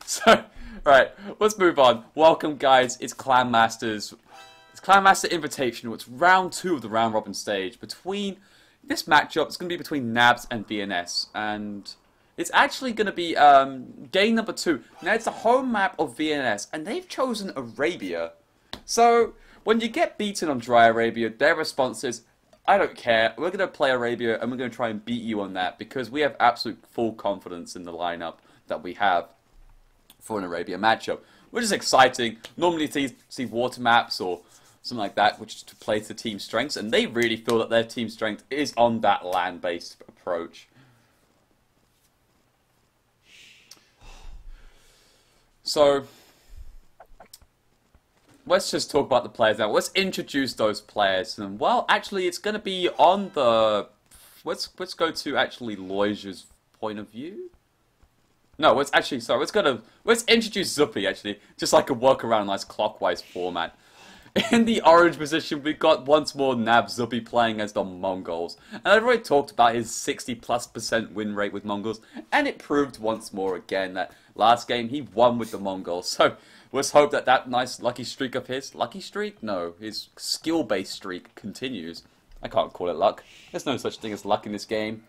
So, right, let's move on. Welcome, guys. It's Clan Masters. It's Clan Master Invitational. It's round 2 of the round robin stage. Between this matchup, it's going to be between NaBs and VNS, and it's actually going to be game number 2. Now, it's the home map of VNS, and they've chosen Arabia. So, when you get beaten on Dry Arabia, their response is, I don't care, we're going to play Arabia, and we're going to try and beat you on that, because we have absolute full confidence in the lineup that we have for an Arabia matchup, which is exciting. Normally see water maps or something like that, which to play to the team strengths, and they really feel that their team strength is on that land-based approach. So, let's just talk about the players now. Let's introduce those players. And, well, actually, it's going to be on the... Let's go to, actually, Loise's point of view. No, let's actually, sorry, let's introduce Zuppy, actually, just like a work around a nice clockwise format. In the orange position, we've got once more NaBs Zuppy playing as the Mongols. And I've already talked about his 60+% win rate with Mongols, and it proved once more again that last game he won with the Mongols. So let's hope that that nice lucky streak of his, lucky streak? No, his skill-based streak continues. I can't call it luck. There's no such thing as luck in this game.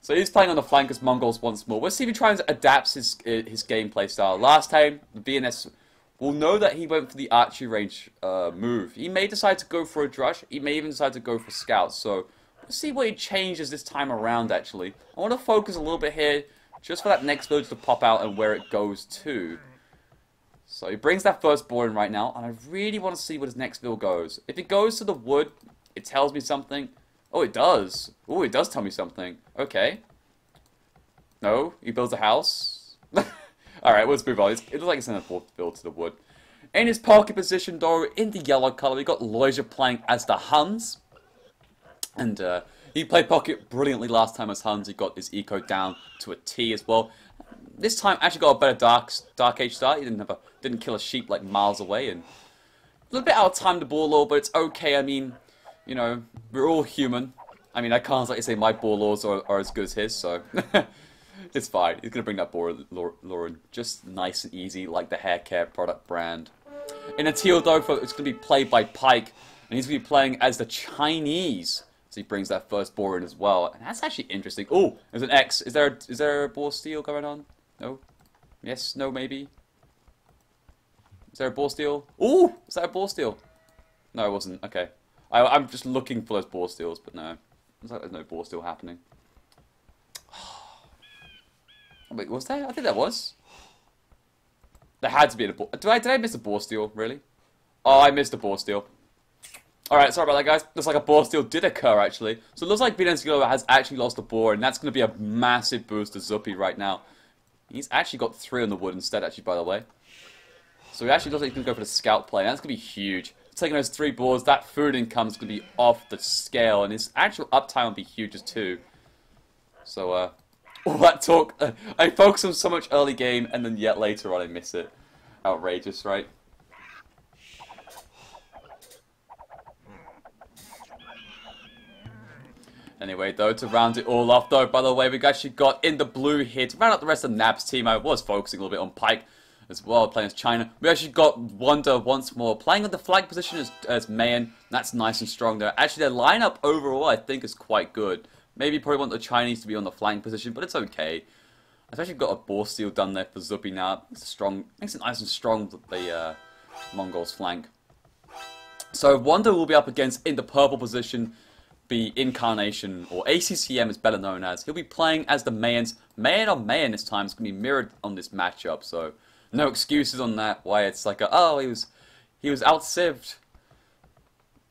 So he's playing on the flank as Mongols once more. We'll see if he tries to adapt his gameplay style. Last time, the VNS will know that he went for the archery range move. He may decide to go for a drush. He may even decide to go for scouts. So let's see what he changes this time around, actually. I want to focus a little bit here just for that next village to pop out and where it goes to. So he brings that first board in right now, and I really want to see what his next village goes. If it goes to the wood, it tells me something. Oh, it does. Oh, it does tell me something. Okay. No, he builds a house. Alright, let's move on. It looks like it's in a build to the wood. In his pocket position, though, in the yellow colour, we got Loisia playing as the Huns. And he played pocket brilliantly last time as Huns. He got his eco down to a T as well. This time, actually got a better Dark Age start. He didn't kill a sheep like miles away. And a little bit out of time to ball law, but it's okay. I mean, you know, we're all human. I mean, I can't like say my ball laws are as good as his, so it's fine. He's going to bring that ball law in just nice and easy, like the hair care product brand. In a teal, though, it's going to be played by Pike, and he's going to be playing as the Chinese. So he brings that first ball in as well, and that's actually interesting. Oh, there's an X. Is there a ball steal going on? No? Yes? No? Maybe? Is there a ball steal? Oh, is that a ball steal? No, it wasn't. Okay. I'm just looking for those ball steals, but no. Looks like there's no ball steal happening. Wait, was there? I think there was. There had to be a ball. Did I miss a ball steal? Really? Oh, I missed a ball steal. Alright, sorry about that, guys. Looks like a ball steal did occur, actually. So it looks like VNS has actually lost a ball, and that's going to be a massive boost to Zuppy right now. He's actually got 3 on the wood instead, actually, by the way. So he actually looks like he's going to go for the scout play, and that's going to be huge. Taking those 3 boards, that food income is going to be off the scale, and his actual uptime will be huge as too. So, all that talk, I focus on so much early game, and then yet later on I miss it. Outrageous, right? Anyway, though, to round it all off, though, by the way, we've actually got in the blue here, to round out the rest of the NaBs team, I was focusing a little bit on Pike as well, playing as China. We actually got Wonder once more, playing on the flag position as Mayan. That's nice and strong there. Actually, their lineup overall, I think, is quite good. Maybe probably want the Chinese to be on the flank position, but it's okay. I've actually got a ball steal done there for Zuppy now. It's strong, makes it nice and strong with the Mongols flank. So Wonder will be up against, in the purple position, be Incarnation, or ACCM is better known as. He'll be playing as the Mayans. Mayan on Mayan this time is going to be mirrored on this matchup, so no excuses on that, why it's like oh, he was out-civved.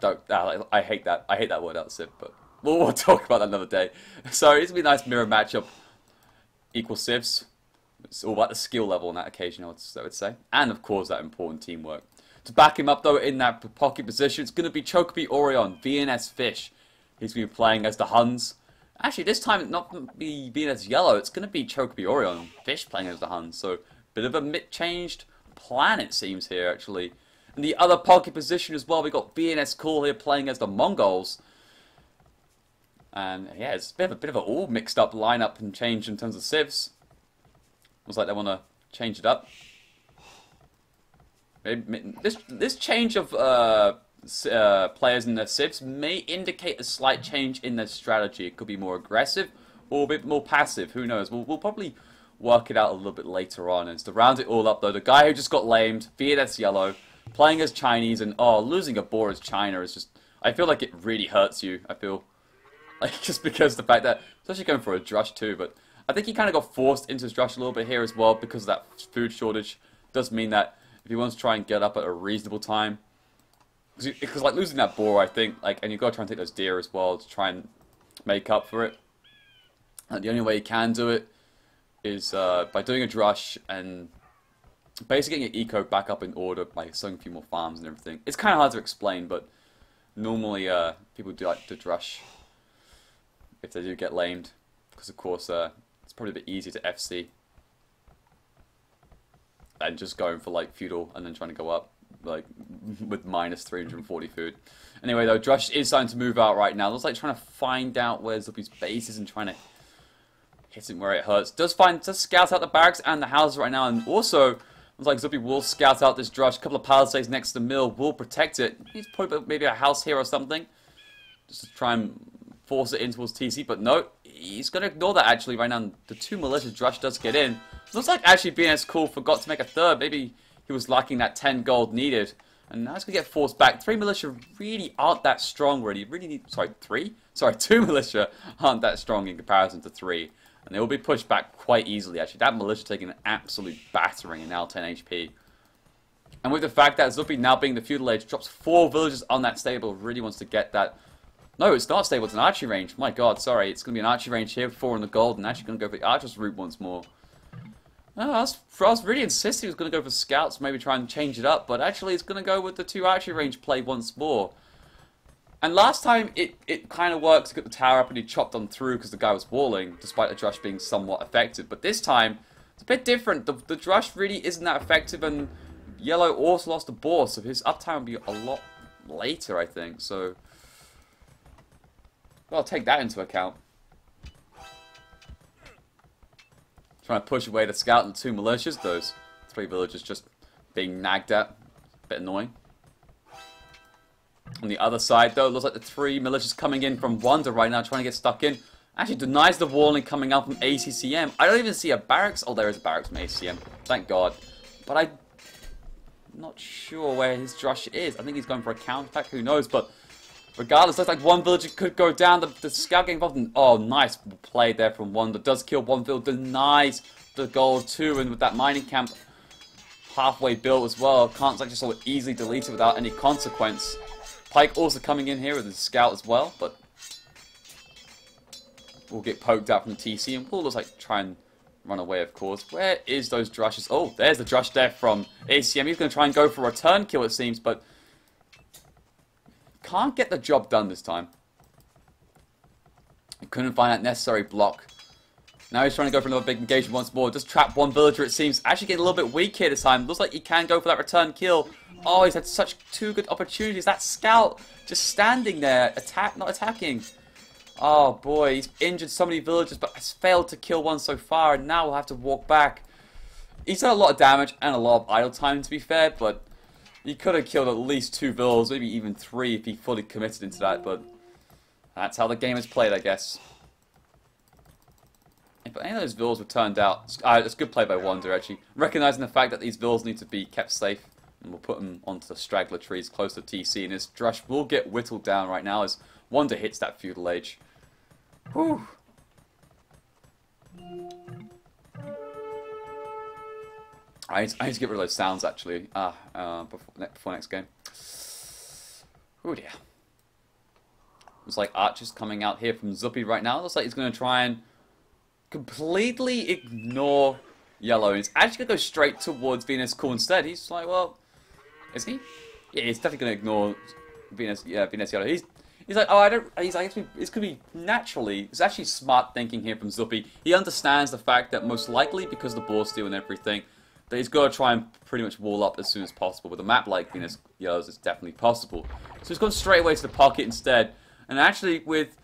I hate that. I hate that word, out-civved, but we'll talk about that another day. So it's going to be a nice mirror matchup. Equal civs. It's all about the skill level on that occasion, I would say. And, of course, that important teamwork. To back him up, though, in that pocket position, it's going to be Chocobi Orion, VNS Fish. He's going to be playing as the Huns. Actually, this time, it's not going to be VNS Yellow. It's going to be Chocobi Orion, Fish playing as the Huns. So, bit of a changed plan, it seems, here, actually. In the other pocket position as well, we've got VNS Cool here playing as the Mongols. And, yeah, it's a bit of an all mixed up lineup and change in terms of civs. Looks like they want to change it up. Maybe this change of players in their civs may indicate a slight change in their strategy. It could be more aggressive or a bit more passive. Who knows? We'll probably work it out a little bit later on. And to round it all up, though, the guy who just got lamed, VNS yellow, playing as Chinese, and losing a boar as China is just... I feel like it really hurts you. I feel like just because the fact that, especially going for a drush too, but I think he kind of got forced into his drush a little bit here as well because of that food shortage. Does mean that if he wants to try and get up at a reasonable time, because like losing that boar, I think, like, and you've got to try and take those deer as well to try and make up for it. And the only way you can do it is by doing a drush and basically getting your eco back up in order by sowing a few more farms and everything. It's kind of hard to explain, but normally people do like to drush if they do get lamed, because of course it's probably a bit easier to FC than just going for like feudal and then trying to go up like with minus 340 food. Anyway, though, drush is starting to move out right now. Looks like trying to find out where Zuppy's base is and trying to hit him where it hurts. Does scout out the barracks and the houses right now, and also looks like Zuppy will scout out this drush. A couple of palisades next to the mill will protect it. He's probably maybe a house here or something, just to try and force it in towards TC. But no, he's going to ignore that actually right now. The 2 malicious drush does get in. Looks like actually VNS Cool forgot to make a third. Maybe he was lacking that 10 gold needed. And now it's going to get forced back. 3 militia really aren't that strong really. Really need... Sorry, 3? Sorry, 2 militia aren't that strong in comparison to 3. And they will be pushed back quite easily, actually. That militia taking an absolute battering and now 10 HP. And with the fact that Zuppy now being the feudal age drops 4 villages on that stable, really wants to get that... No, it's not stable, it's an archery range. My god, sorry. It's going to be an archery range here, 4 in the gold, and actually going to go for the archer's route once more. Oh, I was really insisting he was going to go for scouts, maybe try and change it up, but actually it's going to go with the 2 archery range play once more. And last time it kind of worked to get the tower up and he chopped on through because the guy was walling, despite the drush being somewhat effective. But this time, it's a bit different. The drush really isn't that effective, and yellow also lost a boar, so his uptime will be a lot later, I think. So, well, I'll take that into account. Trying to push away the scout and the 2 militias. Those 3 villagers just being nagged at. A bit annoying. On the other side, though, it looks like the 3 militias coming in from Wonder right now, trying to get stuck in. Actually denies the walling coming out from ACCM. I don't even see a barracks. Oh, there is a barracks from ACCM. Thank God. But I'm not sure where his drush is. I think he's going for a counter attack. Who knows? But regardless, looks like one villager could go down. The scout getting involved in... Oh, nice play there from Wonder. Does kill one village. Denies the gold too. And with that mining camp halfway built as well, can't like just so easily delete it without any consequence. Pike also coming in here with his scout as well, but we'll get poked out from the TC and we'll just like try and run away, of course. Where is those drushes? Oh, there's the drush there from ACM. He's going to try and go for a return kill, it seems, but can't get the job done this time. He couldn't find that necessary block. Now he's trying to go for another big engagement once more. Just trap one villager, it seems. Actually getting a little bit weak here this time. Looks like he can go for that return kill. Oh, he's had such 2 good opportunities. That scout just standing there, not attacking. Oh boy, he's injured so many villagers, but has failed to kill one so far, and now we'll have to walk back. He's done a lot of damage and a lot of idle time, to be fair, but he could have killed at least 2 villas, maybe even 3 if he fully committed into that, but that's how the game is played, I guess. If any of those villas were turned out, it's good play by Wonder, actually. Recognizing the fact that these villas need to be kept safe, and we'll put them onto the straggler trees close to TC, and his drush will get whittled down right now as Wonder hits that feudal age. Whew. I need to get rid of those sounds, actually, before next game. Oh dear. Looks like Archer's coming out here from Zuppy right now. Looks like he's going to try and completely ignore yellow. He's actually going to go straight towards VNS Cool instead. He's like, well, is he? Yeah, he's definitely going to ignore VNS yellow. He's like, oh, I don't. He's like, it's going to be naturally. It's actually smart thinking here from Zuppy. He understands the fact that most likely because of the boar steal and everything, that he's got to try and pretty much wall up as soon as possible. With a map like VNS Yellow's, it's definitely possible. So he's gone straight away to the pocket instead. And actually, with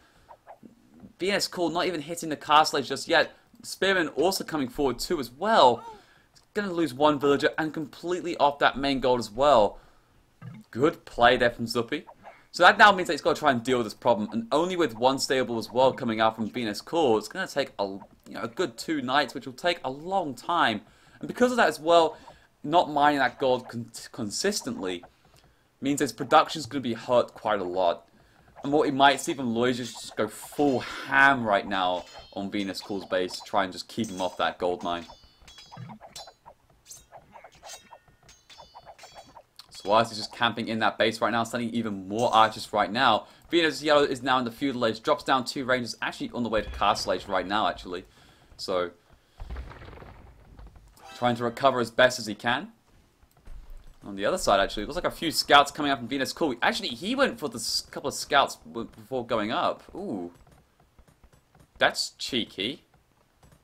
VNS Cool not even hitting the castle age just yet, Spearman also coming forward too as well. Going to lose one villager and completely off that main gold as well. Good play there from Zuppy. So that now means that he's got to try and deal with this problem. And only with one stable as well coming out from VNS Core, it's going to take a good 2 nights, which will take a long time. And because of that as well, not mining that gold consistently means his production is going to be hurt quite a lot. And what he might see from Lloyd is just go full ham right now on VNS Core's base to try and just keep him off that gold mine. Wise is just camping in that base right now, sending even more archers right now. VNS Yellow is now in the feudal age, drops down 2 rangers, actually on the way to castle age right now, actually. So, trying to recover as best as he can. On the other side, actually, it looks like a few scouts coming up from VNS Cool. Actually, he went for this couple of scouts before going up. Ooh. That's cheeky.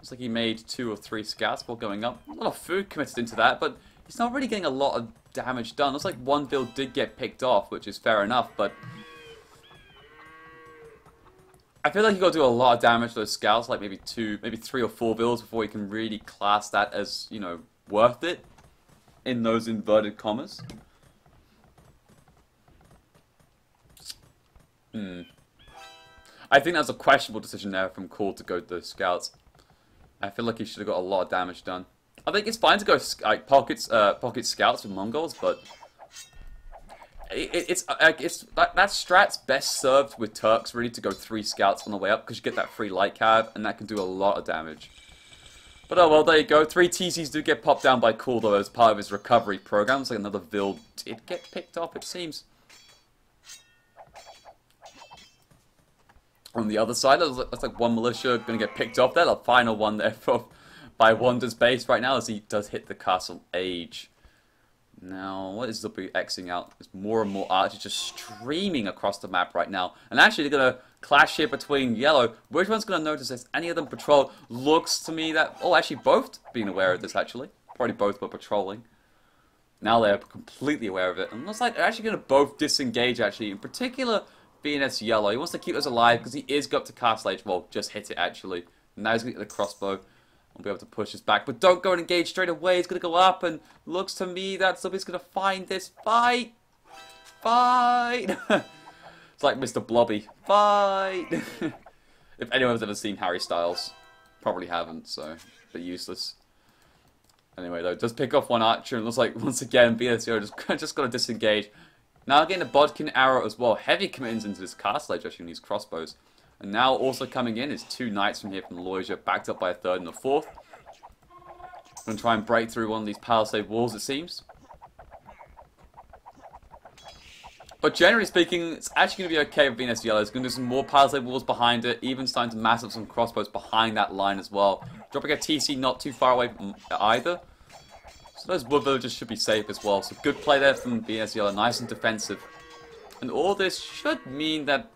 Looks like he made 2 or 3 scouts before going up. A lot of food committed into that, but he's not really getting a lot of damage done. Looks like one build did get picked off, which is fair enough, but I feel like you got to do a lot of damage to those scouts, like maybe 3 or 4 builds before you can really class that as, you know, worth it in those inverted commas. I think that's a questionable decision there from Core to go to those scouts. I feel like he should have got a lot of damage done. I think it's fine to go like pocket scouts with Mongols, but that strat's best served with Turks really to go 3 scouts on the way up because you get that free light cab and that can do a lot of damage. But oh well, there you go. 3 TCs do get popped down by Cool though as part of his recovery program. It's like another build did get picked off, it seems. On the other side, that's like one militia going to get picked off there. The final one there by Wander's base right now as he does hit the castle age. Now, what is Zuppy Xing out? There's more and more archers just streaming across the map right now. And actually, they're going to clash here between yellow. Which one's going to notice this? Any of them patrol? Looks to me that... Oh, actually, both being aware of this, actually. Probably both were patrolling. Now they're completely aware of it. And it looks like they're actually going to both disengage, actually. In particular, VNS Yellow. He wants to keep us alive because he is going up to castle age. Well, just hit it, actually. And now he's going to get the crossbow. I'll be able to push us back. But don't go and engage straight away. He's going to go up. And looks to me that somebody's going to find this. Fight! Fight! It's like Mr. Blobby. Fight! If anyone's ever seen Harry Styles. Probably haven't, so... But useless. Anyway, though, does pick off one archer. And looks like, once again, BSO just got to disengage. Now getting a bodkin arrow as well. Heavy commitments into this castle age, actually, in these crossbows. And now also coming in is 2 knights from here from Loisia, backed up by a 3rd and a 4th. Going to try and break through one of these palisade walls, it seems. But generally speaking, it's actually going to be okay with VNS Yellow. It's going to do some more palisade walls behind it, even starting to mass up some crossbows behind that line as well. Dropping a TC not too far away from either. So those wood villagers should be safe as well. So good play there from VNS Yellow, nice and defensive. And all this should mean that,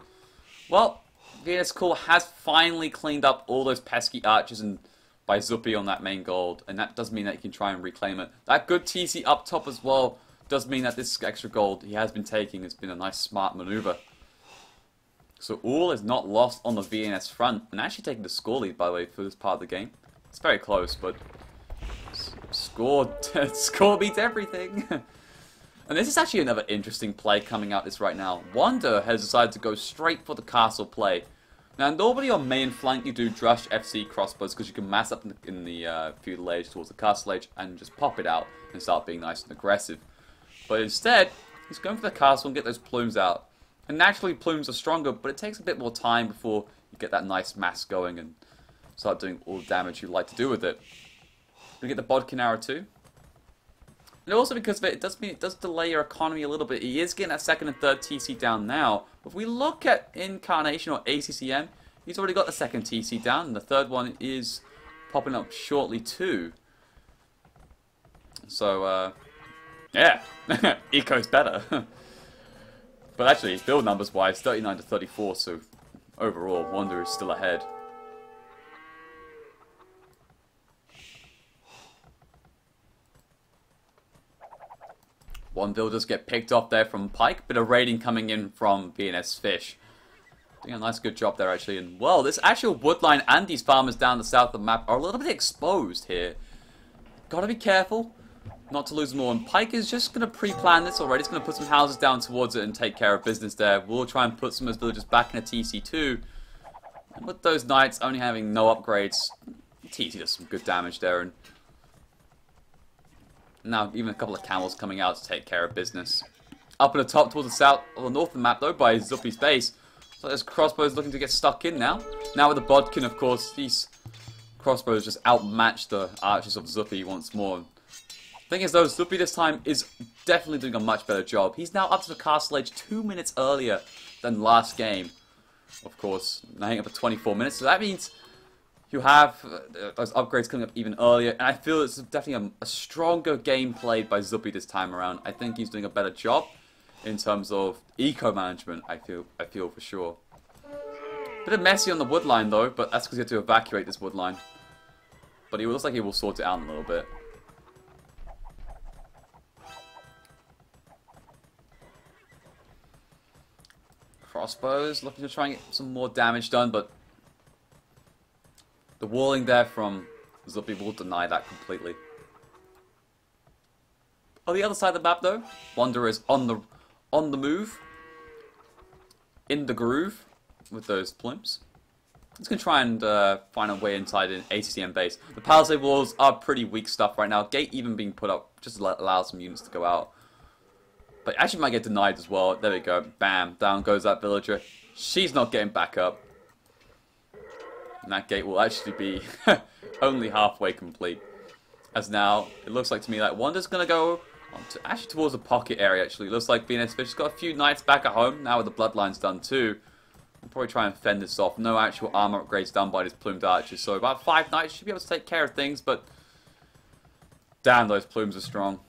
well... VNS Core has finally cleaned up all those pesky archers and by Zuppy on that main gold, and that does mean that he can try and reclaim it. That good TC up top as well does mean that this extra gold he has been taking has been a nice smart maneuver. So all is not lost on the VNS front, and actually taking the score lead, by the way, for this part of the game. It's very close, but score beats everything. And this is actually another interesting play coming out this right now. Wander has decided to go straight for the castle play. Now, normally on main flank you do Drush FC crossbows because you can mass up in the feudal age towards the castle age and just pop it out and start being nice and aggressive. But instead, he's going for the castle and get those plumes out. And naturally plumes are stronger, but it takes a bit more time before you get that nice mass going and start doing all the damage you'd like to do with it. We get the bodkin arrow too. And also because of it, it does delay your economy a little bit. He is getting that 2nd and 3rd TC down now. But if we look at Incarnation or ACCM, he's already got the 2nd TC down, and the 3rd one is popping up shortly too. So, yeah, Eco's better. But actually, build numbers wise, 39 to 34, so overall, Wander is still ahead. One build does get picked off there from Pike, bit of raiding coming in from VNS Fish. Doing a nice good job there, actually. And, well, this actual woodline and these farmers down the south of the map are a little bit exposed here. Gotta be careful not to lose them all. And Pike is just going to pre-plan this already. He's going to put some houses down towards it and take care of business there. We'll try and put some of those villagers back in a TC2. And with those knights only having no upgrades, TC does some good damage there. And now even a couple of camels coming out to take care of business. Up in the top towards the south, or the north of the map though, by Zuppy's base. So there's crossbows looking to get stuck in now. Now with the bodkin, of course, these crossbows just outmatch the archers of Zuppy once more. Thing is though, Zuppy this time is definitely doing a much better job. He's now up to the castle age 2 minutes earlier than last game. Of course, now up at 24 minutes, so that means you have those upgrades coming up even earlier. And I feel it's definitely a stronger game played by Zuppy this time around. I think he's doing a better job in terms of eco management. I feel for sure. Bit of messy on the woodline though, but that's because you have to evacuate this woodline. But he looks like he will sort it out in a little bit. Crossbows looking to try and get some more damage done, but the walling there from Zuppy will deny that completely. On the other side of the map though, Wanderer is on the move, in the groove with those plumes. He's going to try and find a way inside an ACCM base. The palisade walls are pretty weak stuff right now. Gate even being put up just allows some units to go out. But actually might get denied as well. There we go. Bam. Down goes that villager. She's not getting back up. And that gate will actually be only halfway complete. As now, it looks like to me like Wander's going to go actually towards the pocket area actually. It looks like VNS Fish has got a few knights back at home. Now with the bloodlines done too. I'll probably try and fend this off. No actual armor upgrades done by this plumed archers. So about 5 knights should be able to take care of things. But damn, those plumes are strong.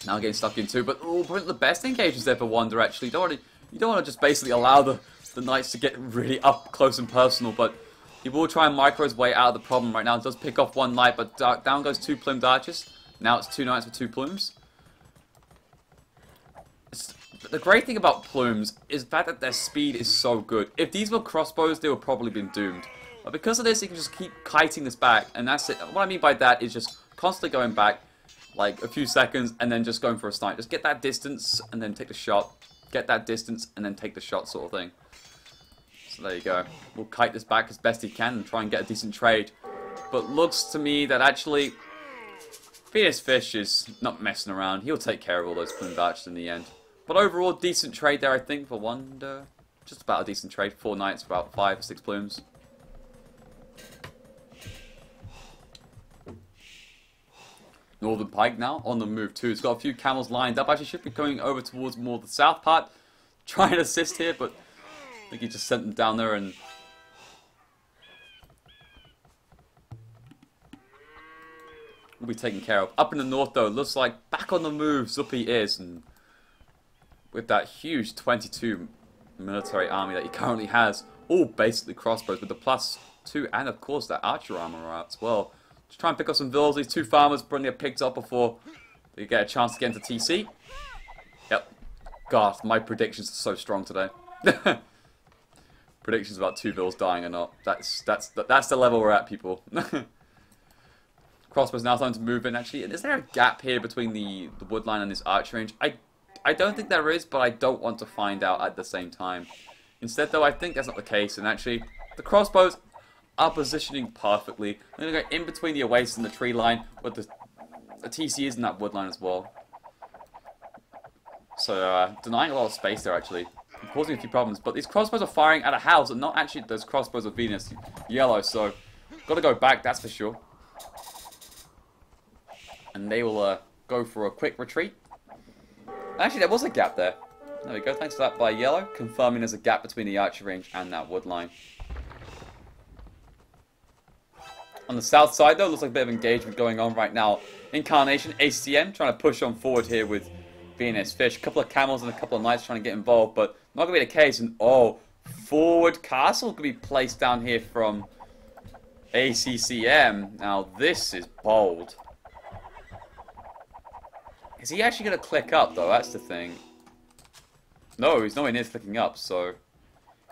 Now getting stuck in too, but probably the best engagements there for Wander actually. You don't want to just basically allow the knights to get really up close and personal, but he will try and micro his way out of the problem right now. It does pick off 1 knight, but down goes 2 plumed archers. Now it's 2 knights with 2 plumes. The great thing about plumes is the fact that their speed is so good. If these were crossbows, they would probably been doomed. But because of this, you can just keep kiting this back, and that's it. What I mean by that is just constantly going back, like a few seconds, and then just going for a snipe. Just get that distance, and then take the shot. Get that distance, and then take the shot sort of thing. So there you go. We'll kite this back as best he can and try and get a decent trade. But looks to me that actually VNS Fish is not messing around. He'll take care of all those plumed archers in the end. But overall, decent trade there, I think, for Wander. Just about a decent trade. 4 knights, about 5 or 6 plumes. Northern Pike now on the move too. It's got a few camels lined up. Actually should be going over towards more the south part. Trying to assist here, but I think he just sent them down there and will be taken care of. Up in the north though, looks like back on the move Zuppy is, and with that huge 22 military army that he currently has, all basically crossbows with the +2 and of course that archer armor out as well. Just try and pick up some vills. These 2 farmers probably get picked up before they get a chance to get into TC. Yep. God, my predictions are so strong today. Predictions about 2 vills dying or not. That's the level we're at, people. Crossbows now starting to move in actually. And is there a gap here between the woodline and this archer range? I don't think there is, but I don't want to find out at the same time. Instead though, I think that's not the case, and actually the crossbows are positioning perfectly. I'm going to go in between the oasis and the tree line, but the TC is in that woodline as well. So, denying a lot of space there, actually. Causing a few problems. But these crossbows are firing at a house, and not actually those crossbows of VNS yellow, so got to go back, that's for sure. And they will go for a quick retreat. Actually, there was a gap there. There we go, thanks for that by yellow, confirming there's a gap between the archer range and that woodline. On the south side, though, looks like a bit of engagement going on right now. Incarnation, ACM, trying to push on forward here with VNS Fish. A couple of camels and a couple of knights trying to get involved, but not going to be the case. And, oh, forward castle could be placed down here from ACCM. Now, this is bold. Is he actually going to click up, though? That's the thing. No, he's nowhere near clicking up, so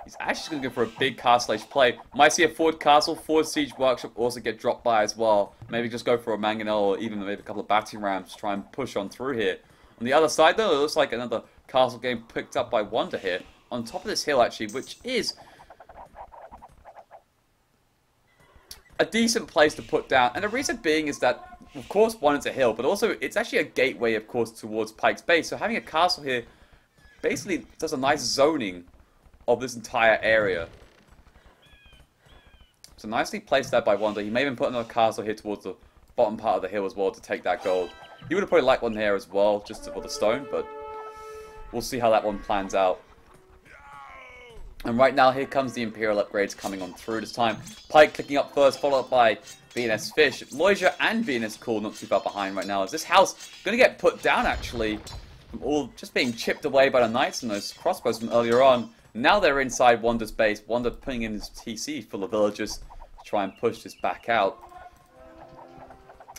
he's actually going to go for a big castle age play. Might see a forward castle, forward siege workshop also get dropped by as well. Maybe just go for a mangonel or even maybe a couple of battering rams to try and push on through here. On the other side though, it looks like another castle game picked up by Wonder here. On top of this hill actually, which is a decent place to put down. And the reason being is that, of course, one, it's a hill, but also it's actually a gateway, of course, towards Pike's Bay. So having a castle here basically does a nice zoning of this entire area. So nicely placed there by Wonder. He may even put another castle here towards the bottom part of the hill as well to take that gold. He would have probably liked one here as well, just for the stone, but we'll see how that one plans out. And right now, here comes the Imperial upgrades coming on through this time. Pike clicking up first, followed up by VNS Fish. Loisia and VNS Cool not too far behind right now. Is this house going to get put down, actually? From all just being chipped away by the knights and those crossbows from earlier on. Now they're inside Wander's base. Wonder putting in his TC full of villagers to try and push this back out.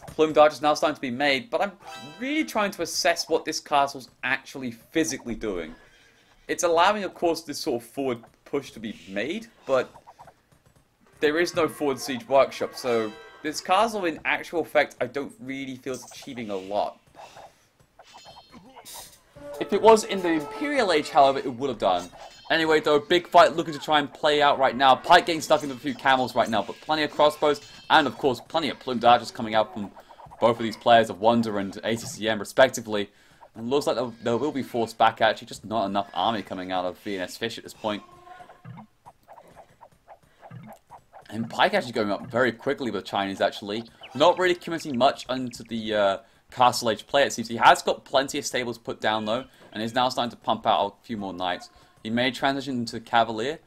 Plume Dodge is now starting to be made, but I'm really trying to assess what this castle's actually physically doing. It's allowing, of course, this sort of forward push to be made, but there is no forward siege workshop, so this castle in actual effect I don't really feel is achieving a lot. If it was in the Imperial Age, however, it would have done. Anyway, though, big fight looking to try and play out right now. Pike getting stuck into a few camels right now, but plenty of crossbows, and of course, plenty of plume darters coming out from both of these players of Wonder and ACCM, respectively. And looks like there will be forced back, actually, just not enough army coming out of VNS Fish at this point. And Pike actually going up very quickly with Chinese, actually. Not really committing much into the Castle Age play, it seems. He has got plenty of stables put down, though, and is now starting to pump out a few more knights. He may transition into Cavalier,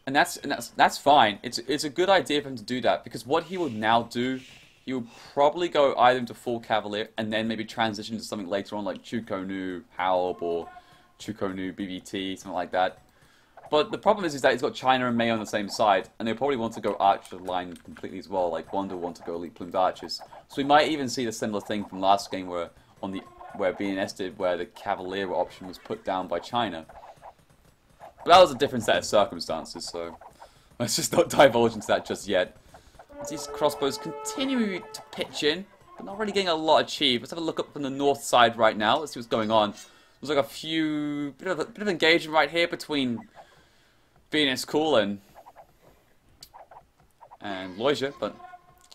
and that's fine. It's a good idea for him to do that, because what he will now do, he will probably go either into full Cavalier, and then maybe transition to something later on, like Chukonu Halb, or Chukonu BBT, something like that. But the problem is that he's got China and May on the same side, and they'll probably want to go Archer line completely as well, like Wonder will want to go Elite Plumed Archers. So we might even see the similar thing from last game where VNS did, where the Cavalier option was put down by China. But that was a different set of circumstances, so let's just not divulge into that just yet. As these crossbows continue to pitch in, but not really getting a lot achieved. Let's have a look up from the north side right now. Let's see what's going on. There's like a bit of engagement right here between VNS Cool and Loisia, but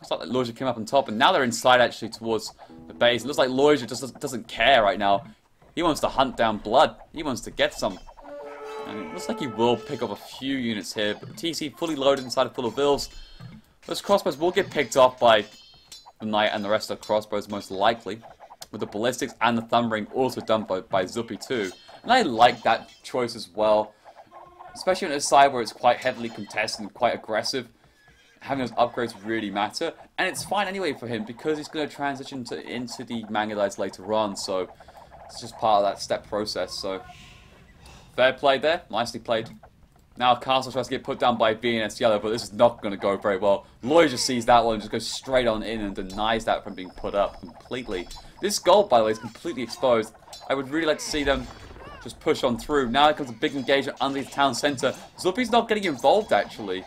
looks like Loisia came up on top, and now they're inside actually towards the base. It looks like Loisia just doesn't care right now. He wants to hunt down blood. He wants to get some. And it looks like he will pick up a few units here, but the TC fully loaded inside a full of vills. Those crossbows will get picked off by the knight and the rest of the crossbows most likely, with the ballistics and the thumbering also done by Zuppy too. And I like that choice as well, especially on a side where it's quite heavily contested and quite aggressive. Having those upgrades really matter, and it's fine anyway for him because he's going to transition into the Mangalites later on, so it's just part of that step process. So fair play there, nicely played. Now Castle tries to get put down by VNS Yellow, but this is not going to go very well. Lloyd just sees that one and just goes straight on in and denies that from being put up completely. This gold, by the way, is completely exposed. I would really like to see them just push on through. Now it comes a big engagement under the town centre. Zuppy's not getting involved, actually.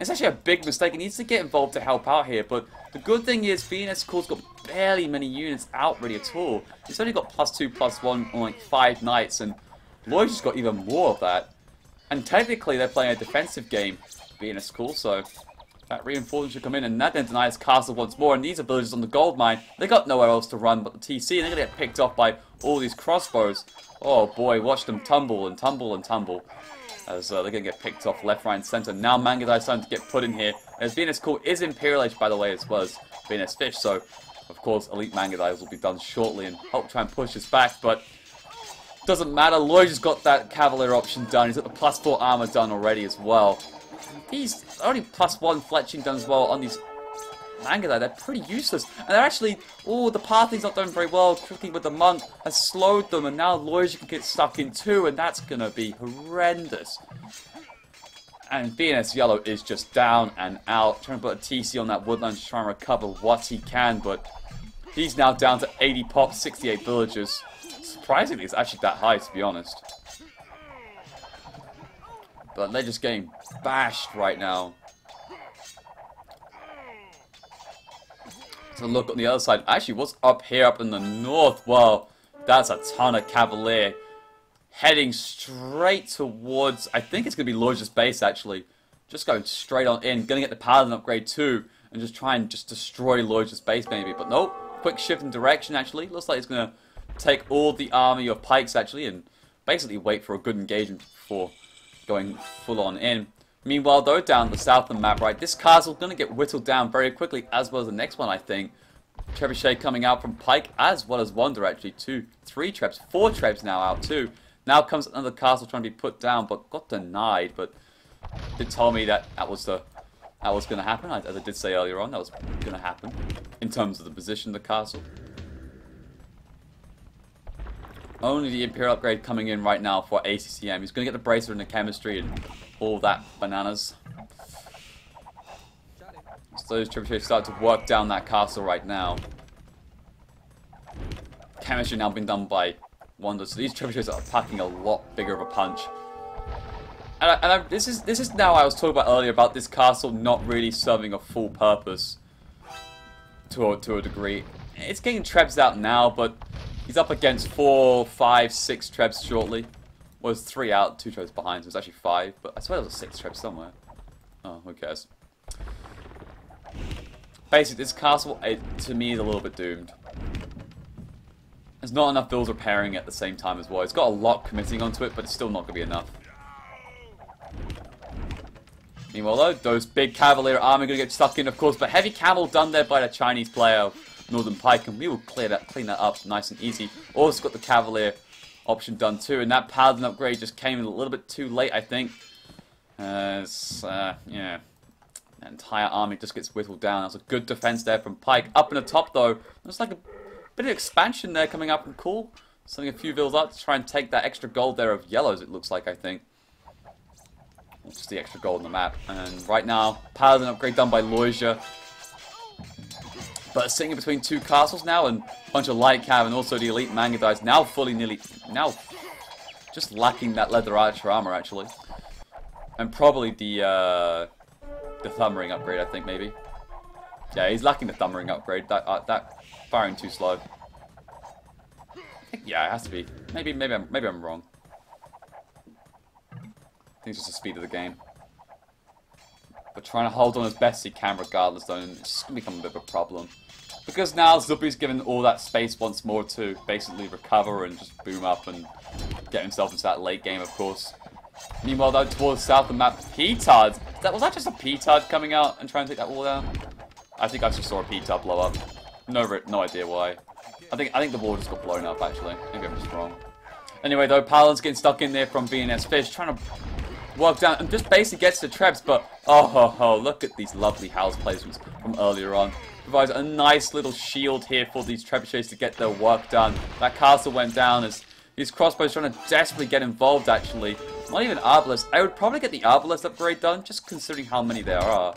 It's actually a big mistake. He needs to get involved to help out here, but the good thing is VNS Cool's got barely many units out really at all. He's only got +2/+1 on like 5 knights, and Lloyd's just got even more of that. And technically, they're playing a defensive game, VNS Cool, so that reinforcement should come in, and that then denies Castle once more. And these are villagers on the gold mine. They got nowhere else to run but the TC, and they're going to get picked off by all these crossbows. Oh boy, watch them tumble and tumble and tumble, as they're going to get picked off left, right, and centre. Now Mangali's starting to get put in here, as VNS Cool is Imperial Age, by the way, as well as VNS Fish, so of course Elite Mangali's will be done shortly and help try and push this back, but doesn't matter. Lloyd has got that Cavalier option done. He's got the +4 armor done already as well. He's only +1 fletching done as well on these Mangalites. They're pretty useless. And they're actually, oh, the pathing's not done very well. Cooking with the monk has slowed them, and now Lloyd can get stuck in too, and that's going to be horrendous. And VNS Yellow is just down and out, trying to put a TC on that woodland to try and recover what he can, but he's now down to 80 pops, 68 villagers. Surprisingly, it's actually that high, to be honest. But they're just getting bashed right now. So look on the other side. Actually, what's up here up in the north? Well, that's a ton of Cavalier. Heading straight towards, I think it's going to be Lorge's base actually. Just going straight on in. Going to get the Paladin upgrade too. And just try and just destroy Lorge's base maybe. But nope. Quick shift in direction actually. Looks like it's going to take all the army of pikes actually. And basically wait for a good engagement before going full on in. Meanwhile though, down the south of the map, right, this castle's going to get whittled down very quickly, as well as the next one, I think. Trebuchet coming out from Pike, as well as Wonder, actually. 2, 3 trebs, 4 trebs now out too. Now comes another castle trying to be put down, but got denied. But did tell me that was going to happen, as I did say earlier on, that was going to happen, in terms of the position of the castle. Only the Imperial upgrade coming in right now for ACCM. He's going to get the bracer and the chemistry and all that bananas. So those trebuchets start to work down that castle right now. Chemistry now being done by Wonder. So these trebuchets are packing a lot bigger of a punch. And this is now I was talking about earlier about this castle not really serving a full purpose to a degree. It's getting trebs out now, but he's up against 4, 5, 6 trebs shortly. Was 3 out, 2 trebs behind, so it's actually 5, but I swear there was a 6 trebs somewhere. Oh, who cares? Basically, this castle, to me, is a little bit doomed. There's not enough builds repairing at the same time as well. It's got a lot committing onto it, but it's still not going to be enough. Meanwhile, though, those big Cavalier army are going to get stuck in, of course, but heavy cavalry done there by the Chinese player, Northern Pike, and we will clean that up nice and easy. Also got the Cavalier option done too, and that Paladin upgrade just came in a little bit too late, I think. Yeah, the entire army just gets whittled down. That's a good defense there from Pike. Up in the top, though, there's like a bit of expansion there coming up from Cool. Sending a few vills up to try and take that extra gold there of yellows, it looks like, I think. It's just the extra gold on the map. And right now, Paladin upgrade done by Loisia. But sitting in between 2 castles now, and a bunch of light cav, and also the elite Mangadites now now just lacking that leather archer armor actually, and probably the thumb ring upgrade, I think maybe. Yeah, he's lacking the thumb ring upgrade. That firing too slow. I think, yeah, it has to be. Maybe I'm wrong. I think it's just the speed of the game. But trying to hold on as best he can regardless, though, and it's just going to become a bit of a problem. Because now Zuppy's given all that space once more to basically recover and just boom up and get himself into that late game, of course. Meanwhile, though, towards the south of the map, P-Tard. Was that just a P-Tard coming out and trying to take that wall down? I think I just saw a P-Tard blow up. No idea why. I think the wall just got blown up, actually. Maybe I'm just wrong. Anyway, though, Paladin's getting stuck in there from VNS Fish, trying to work down and just basically gets the trebs, but oh, look at these lovely house placements from earlier on. Provides a nice little shield here for these trebuchets to get their work done. That castle went down as these crossbows trying to desperately get involved, actually. Not even Arbalest. I would probably get the Arbalest upgrade done, just considering how many there are.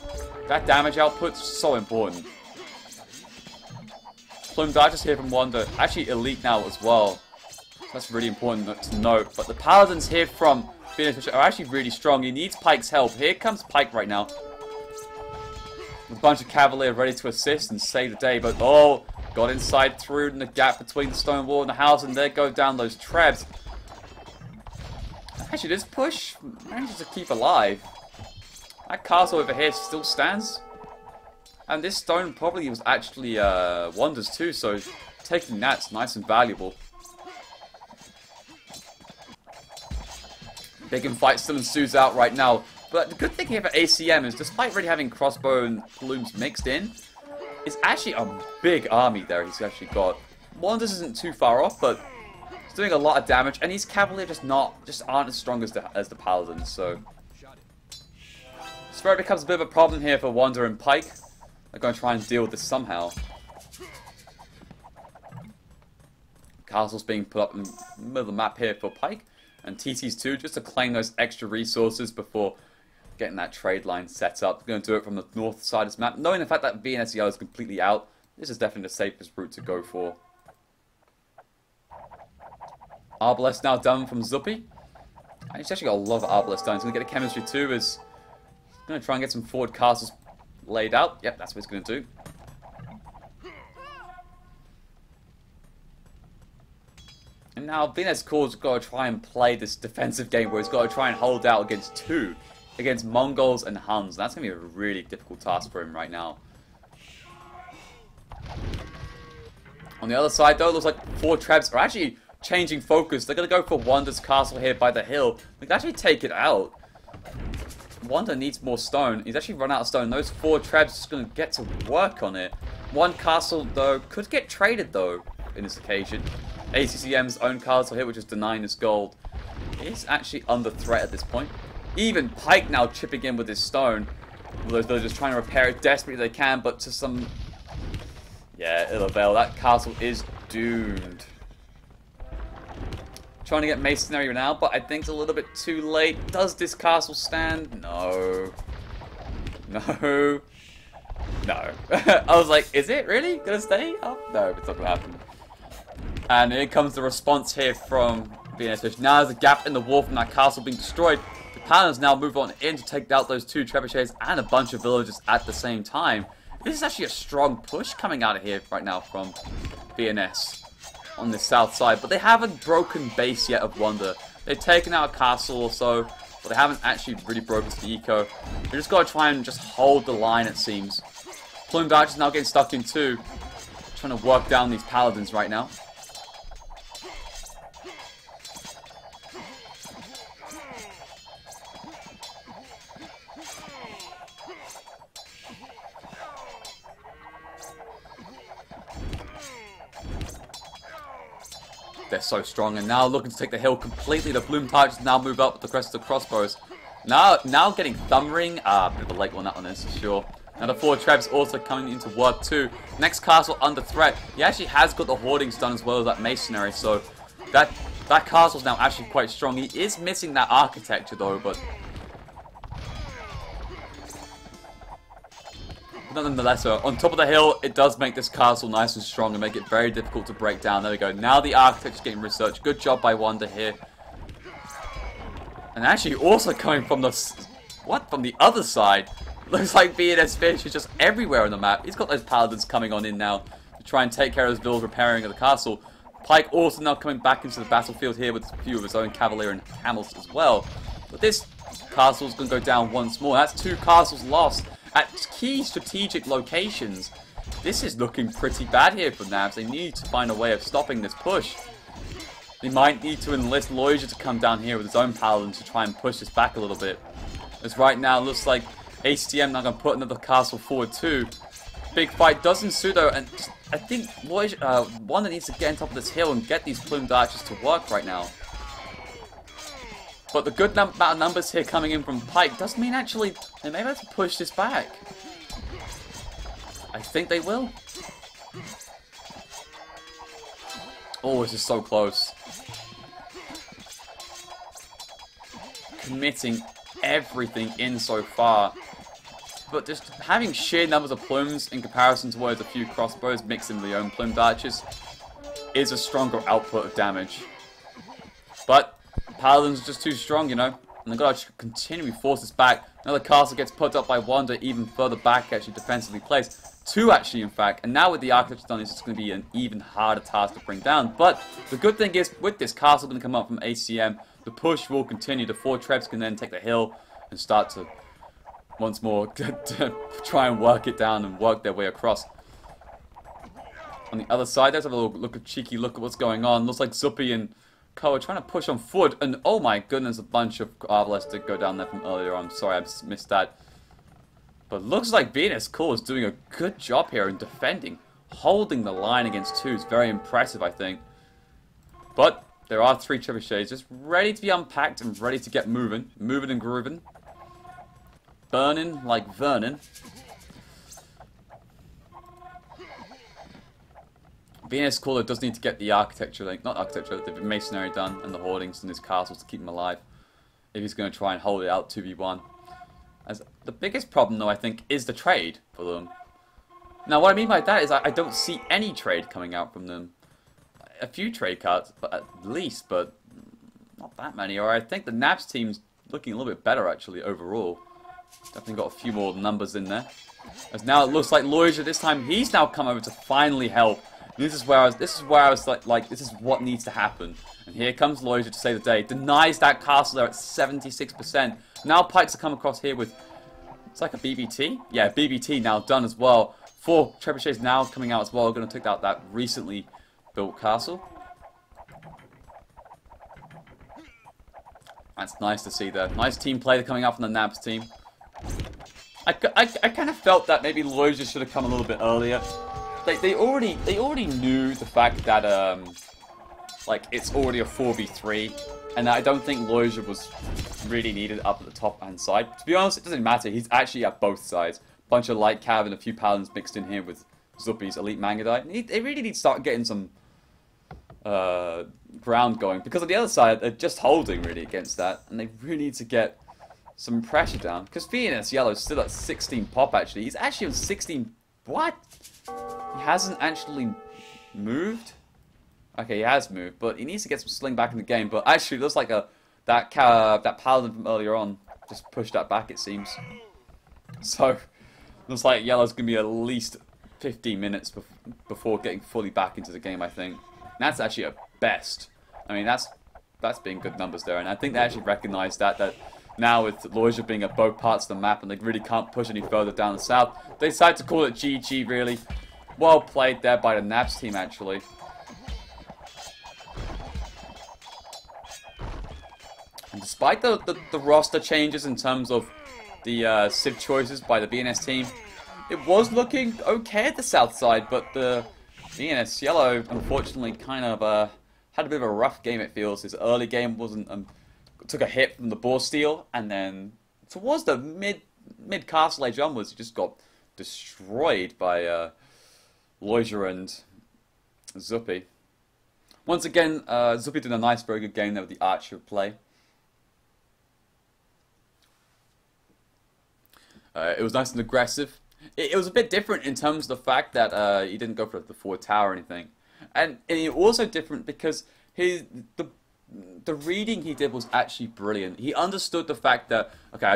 That damage output's so important. Plume Darkness here from Wanda. Actually elite now as well. That's really important to note. But the Paladins here from VNS are actually really strong. He needs Pike's help. Here comes Pike right now. A bunch of Cavalier ready to assist and save the day, but oh, got inside through in the gap between the stone wall and the house, and there go down those trebs. Actually, this push manages to keep alive. That castle over here still stands. And this stone probably was actually Wander's too, so taking that's nice and valuable. Big fight still ensues out right now. But the good thing here for ACM is, despite already having crossbow and plumes mixed in, it's actually a big army there he's actually got. Wonders isn't too far off, but he's doing a lot of damage, and these Cavalier just aren't as strong as the Paladins, so it's where it becomes a bit of a problem here for Wander and Pike. They're going to try and deal with this somehow. Castles being put up in the middle of the map here for Pike, and TC's too, just to claim those extra resources before getting that trade line set up. We're going to do it from the north side of this map. Knowing the fact that VNS Yellow is completely out, this is definitely the safest route to go for. Arbalest now done from Zuppy. And he's actually got a lot of Arbalest done. He's going to get a chemistry too. He's going to try and get some forward castles laid out. Yep, that's what he's going to do. And now VNS Core's got to try and play this defensive game where he's got to try and hold out against against Mongols and Huns. That's going to be a really difficult task for him right now. On the other side though, it looks like 4 Trebs are actually changing focus. They're going to go for Wanda's castle here by the hill. They can actually take it out. Wanda needs more stone. He's actually run out of stone. Those 4 Trebs are just going to get to work on it. One castle though could get traded though in this occasion. ACCM's own castle here, which is denying his gold, is actually under threat at this point. Even Pike now chipping in with his stone. Although they're just trying to repair it desperately they can, but to some... yeah, it'll avail. That castle is doomed. Trying to get masonry now, but I think it's a little bit too late. Does this castle stand? No. No. No. I was like, is it really gonna stay up? No, it's not gonna happen. And here comes the response here from VNS. Now there's a gap in the wall from that castle being destroyed. The Paladins now move on in to take out those 2 trebuchets and a bunch of villagers at the same time. This is actually a strong push coming out of here right now from VNS on the south side. But they haven't broken base yet of Wonder. They've taken out a castle or so, but they haven't actually really broken the eco. They just got to try and just hold the line, it seems. Plumed Archers now getting stuck in too. Trying to work down these Paladins right now. They're so strong, and now looking to take the hill completely. The Bloom Targets now move up with the rest of the crossbows. Now getting Thumb Ring. Bit of a late one that one is for sure. Now the 4 Trebs also coming into work too. Next castle under threat. He actually has got the hoardings done as well as that masonry, so that castle's now actually quite strong. He is missing that architecture though, but nonetheless, on top of the hill, it does make this castle nice and strong and make it very difficult to break down. There we go. Now the architecture's getting researched. Good job by Wanda here. And actually also coming from the... what? From the other side. Looks like VNS Fish is just everywhere on the map. He's got those Paladins coming on in now to try and take care of those villas repairing of the castle. Pike also now coming back into the battlefield here with a few of his own Cavalier and Camels as well. But this castle's going to go down once more. That's 2 castles lost at key strategic locations. This is looking pretty bad here for NaBs. They need to find a way of stopping this push. They might need to enlist Loija to come down here with his own Paladins to try and push this back a little bit. As right now it looks like ACTM now going to put another castle forward too. Big fight does ensue though, and I think Loija, one that needs to get on top of this hill and get these Plumed Archers to work right now. But the good amount of numbers here coming in from Pike does mean actually they may have to push this back. I think they will. Oh, this is so close. Committing everything in so far. But just having sheer numbers of plumes in comparison to a few crossbows mixed in with the own Plumed Archers is a stronger output of damage. But Paladins are just too strong, you know, and they've got to continually force this back. Another castle gets put up by Wanda even further back, actually defensively placed. 2 actually, in fact, and now with the architecture done, it's just going to be an even harder task to bring down. But the good thing is, with this castle going to come up from ACM, the push will continue. The 4 Trebs can then take the hill and start to, once more, try and work it down and work their way across. On the other side, let's have a little cheeky look at what's going on. Looks like Zuppy and Co are trying to push on foot, and oh my goodness, a bunch of Arbalest did go down there from earlier. I'm sorry, I missed that. But looks like VNS Core is doing a good job here in defending. Holding the line against 2 is very impressive, I think. But there are 3 trebuchets just ready to be unpacked and ready to get moving. Moving and grooving. Burning like Vernon. VNS Core does need to get the architecture, not architecture, the masonry done and the hoardings in his castles to keep him alive. If he's going to try and hold it out 2v1. As the biggest problem, though, I think, is the trade for them. Now, what I mean by that is I don't see any trade coming out from them. A few trade cards, but at least, but not that many. Or I think the NaBs team's looking a little bit better, actually, overall. Definitely got a few more numbers in there. As now it looks like Loja this time, he's now come over to finally help. And this is where I was like, this is what needs to happen. And here comes Loja to save the day. Denies that castle there at 76%. Now Pikes are come across here with, it's like a BBT? Yeah, BBT now done as well. 4 trebuchets now coming out as well. Going to take out that recently built castle. That's nice to see there. Nice team play coming out from the NaBs team. I kind of felt that maybe Loja should have come a little bit earlier. They already knew the fact that like it's already a 4v3, and I don't think Loja was really needed up at the top hand side. To be honest, it doesn't matter. He's actually at both sides. Bunch of light cav and a few paladins mixed in here with Zuppy's elite Mangadite. They really need to start getting some ground going, because on the other side they're just holding really against that, and they really need to get some pressure down. Because VNS Yellow is still at 16 pop actually. He's actually on 16. What? He hasn't actually moved. Okay, he has moved, but he needs to get some sling back in the game. But actually, it looks like that paladin from earlier on just pushed that back, it seems. So looks like Yellow's gonna be at least 15 minutes before getting fully back into the game, I think. And that's actually at best. I mean, that's being good numbers there, and I think they actually recognise that now with Loja being at both parts of the map and they really can't push any further down the south, they decide to call it GG, really. Well played there by the NaBs team, actually. And despite the roster changes in terms of the Civ choices by the VNS team, it was looking okay at the south side, but the VNS Yellow, unfortunately, kind of had a bit of a rough game, it feels. His early game wasn't took a hit from the Boar Steel, and then towards the mid castle age onwards, he just got destroyed by Loja and Zuppy. Once again, Zuppy did a nice, very good game there with the Archer play. It was nice and aggressive. It was a bit different in terms of the fact that he didn't go for the forward tower or anything, and it also different because the reading he did was actually brilliant. He understood the fact that, okay,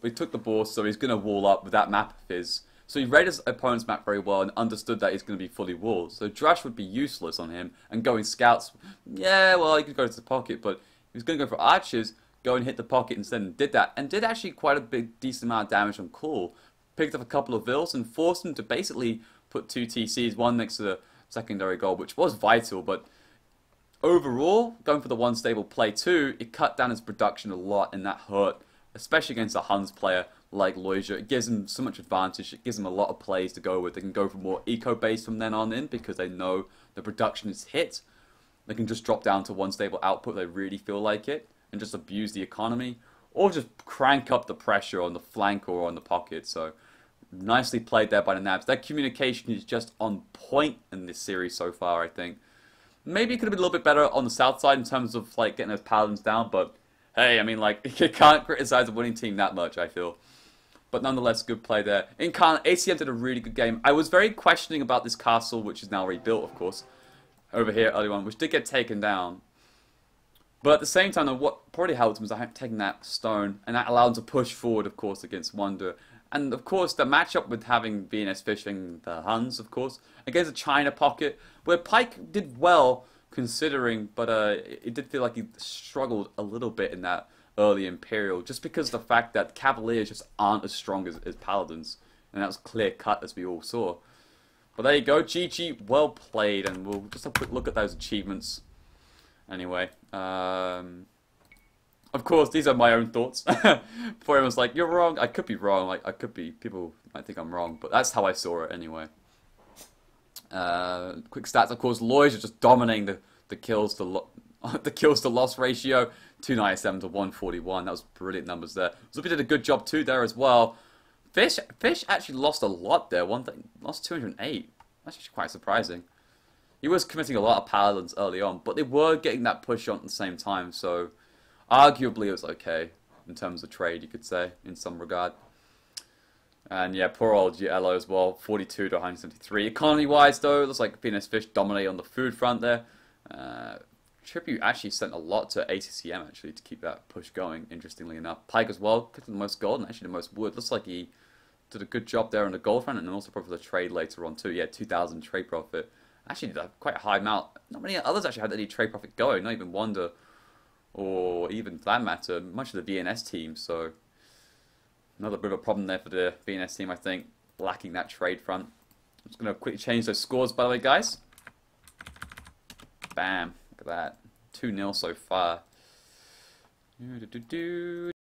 he took the ball, so he's gonna wall up with that map of his. So he read his opponent's map very well and understood that he's going to be fully walled. So Drush would be useless on him, and going scouts, yeah, well, he could go to the pocket, but he was going to go for archers, go and hit the pocket instead, and did that, and did actually quite a big, decent amount of damage on Cool. Picked up a couple of vills and forced him to basically put 2 TCs, one next to the secondary goal, which was vital, but overall, going for the one stable play too, it cut down his production a lot, and that hurt, especially against a Huns player like Loja. It gives him so much advantage. It gives him a lot of plays to go with. They can go for more eco-based from then on in because they know the production is hit. They can just drop down to one stable output if they really feel like it and just abuse the economy, or just crank up the pressure on the flank or on the pocket. So nicely played there by the NaBs. Their communication is just on point in this series so far, I think. Maybe it could have been a little bit better on the south side in terms of like getting those paladins down, but hey, I mean, like, you can't criticize a winning team that much, I feel. But nonetheless, good play there. ACM did a really good game. I was very questioning about this castle, which is now rebuilt, of course, over here early on, which did get taken down. But at the same time, what probably helped him was taking that stone, and that allowed him to push forward, of course, against Wonder. And, of course, the matchup with having VNS fishing the Huns, of course, against a China pocket, where Pike did well, considering, but it did feel like he struggled a little bit in that early Imperial, just because of the fact that Cavaliers just aren't as strong as Paladins, and that was clear cut as we all saw. But there you go, GG, well played, and we'll just have a quick look at those achievements. Anyway, of course, these are my own thoughts. Before everyone's like, you're wrong, I could be wrong, like, I could be, people might think I'm wrong, but that's how I saw it anyway. Quick stats, of course, Loja just dominating the kills to loss ratio, 297 to 141. That was brilliant numbers there. Zuppy did a good job too there as well. Fish actually lost a lot there. Lost 208. That's actually quite surprising. He was committing a lot of paladins early on, but they were getting that push on at the same time. So arguably it was okay in terms of trade, you could say, in some regard. And yeah, poor old Yellow as well, 42 to 173. Economy-wise, though, it looks like VNS Fish dominate on the food front there. Tribute actually sent a lot to ACCM actually to keep that push going, interestingly enough. Pike as well, picked the most gold and actually the most wood. Looks like he did a good job there on the gold front and also probably the trade later on too. Yeah, 2,000 trade profit. Actually did a quite a high amount. Not many others actually had any trade profit going, not even Wonder or even for that matter, much of the VNS team, so another bit of a problem there for the VNS team, I think, lacking that trade front. I'm just going to quickly change those scores, by the way, guys. Bam. Look at that. 2-0 so far.